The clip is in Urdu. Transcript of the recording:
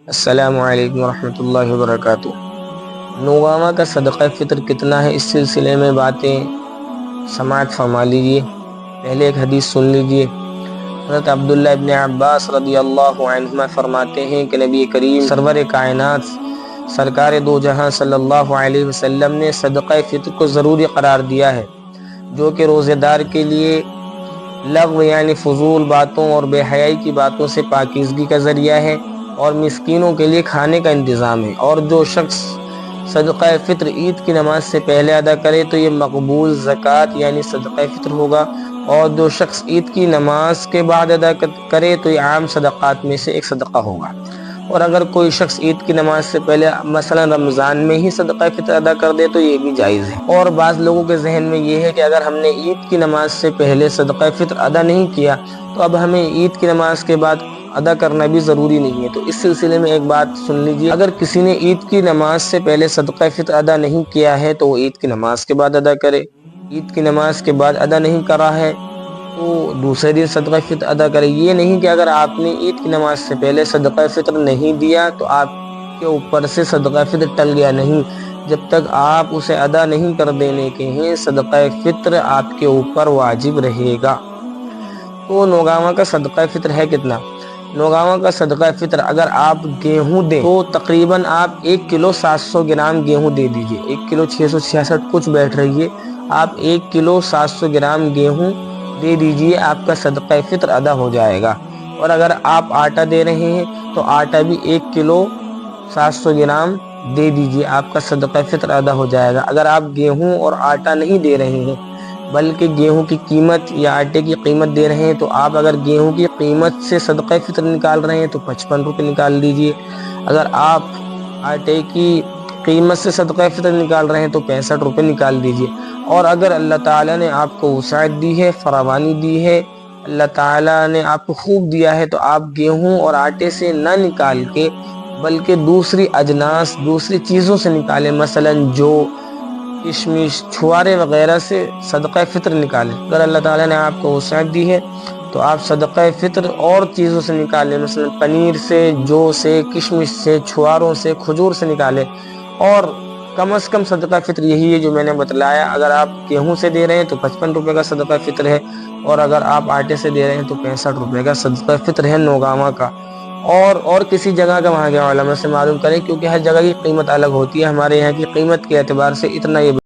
السلام علیکم ورحمۃ اللہ وبرکاتہ۔ نوگامہ کا صدقہ فطر کتنا ہے، اس سلسلے میں باتیں سماعت فرما لیجیے۔ پہلے ایک حدیث سن لیجیے۔ حضرت عبداللہ ابن عباس رضی اللہ عنہما فرماتے ہیں کہ نبی کریم سرور کائنات سرکار دو جہاں صلی اللہ علیہ وسلم نے صدقہ فطر کو ضروری قرار دیا ہے، جو کہ روزے دار کے لیے لغو یعنی فضول باتوں اور بے حیائی کی باتوں سے پاکیزگی کا ذریعہ ہے، اور مسکینوں کے لیے کھانے کا انتظام ہے۔ اور جو شخص صدقہ فطر عید کی نماز سے پہلے ادا کرے تو یہ مقبول زکوٰۃ یعنی صدقہ فطر ہوگا، اور جو شخص عید کی نماز کے بعد ادا کرے تو یہ عام صدقات میں سے ایک صدقہ ہوگا۔ اور اگر کوئی شخص عید کی نماز سے پہلے مثلا رمضان میں ہی صدقہ فطر ادا کر دے تو یہ بھی جائز ہے۔ اور بعض لوگوں کے ذہن میں یہ ہے کہ اگر ہم نے عید کی نماز سے پہلے صدقہ فطر ادا نہیں کیا تو اب ہمیں عید کی نماز کے بعد ادا کرنا بھی ضروری نہیں ہے۔ تو اس سلسلے میں ایک بات سن لیجیے، اگر کسی نے عید کی نماز سے پہلے صدقہ فطر ادا نہیں کیا ہے تو وہ عید کی نماز کے بعد ادا کرے۔ عید کی نماز کے بعد ادا نہیں کرا ہے تو دوسرے دن صدقہ فطر ادا کرے۔ یہ نہیں کہ اگر آپ نے عید کی نماز سے پہلے صدقہ فطر نہیں دیا تو آپ کے اوپر سے صدقہ فطر ٹل گیا، نہیں، جب تک آپ اسے ادا نہیں کر دینے کے ہیں صدقہ فطر آپ کے اوپر واجب رہے گا۔ تو نوگامہ کا صدقہ فطر ہے کتنا؟ نوگامہ کا صدقہ فطر اگر آپ گیہوں دیں تو تقریباً آپ 1 کلو 700 گرام گیہوں دے دیجئے۔ 1 کلو 666 کچھ بیٹھ رہی ہے، آپ 1 کلو 700 گرام گیہوں دے دیجئے، آپ کا صدقہ فطر ادا ہو جائے گا۔ اور اگر آپ آٹا دے رہے ہیں تو آٹا بھی 1 کلو 700 گرام دے دیجئے، آپ کا صدقہ فطر ادا ہو جائے گا۔ اگر آپ گیہوں اور آٹا نہیں دے رہے ہیں بلکہ گیہوں کی قیمت یا آٹے کی قیمت دے رہے ہیں تو آپ اگر گیہوں کی قیمت سے صدقہ فطر نکال رہے ہیں تو 55 روپے نکال دیجئے۔ اگر آپ آٹے کی قیمت سے صدقہ فطر نکال رہے ہیں تو 65 روپے نکال دیجئے۔ اور اگر اللہ تعالیٰ نے آپ کو وسعت دی ہے، فراوانی دی ہے، اللہ تعالیٰ نے آپ کو خوب دیا ہے، تو آپ گیہوں اور آٹے سے نہ نکال کے بلکہ دوسری اجناس، دوسری چیزوں سے نکالیں، مثلا جو کشمش، چھوارے وغیرہ سے صدقہ فطر نکالیں۔ اگر اللہ تعالیٰ نے آپ کو وسعت دی ہے تو آپ صدقہ فطر اور چیزوں سے نکالیں، مثلا پنیر سے، جو سے، کشمش سے، چھواروں سے، کھجور سے نکالیں۔ اور کم از کم صدقہ فطر یہی ہے جو میں نے بتلایا۔ اگر آپ گیہوں سے دے رہے ہیں تو 55 روپے کا صدقہ فطر ہے، اور اگر آپ آٹے سے دے رہے ہیں تو 65 روپے کا صدقہ فطر ہے نوگامہ کا۔ اور کسی جگہ کا وہاں کے علماء سے معلوم کریں، کیونکہ ہر جگہ کی قیمت الگ ہوتی ہے۔ ہمارے یہاں کی قیمت کے اعتبار سے اتنا یہ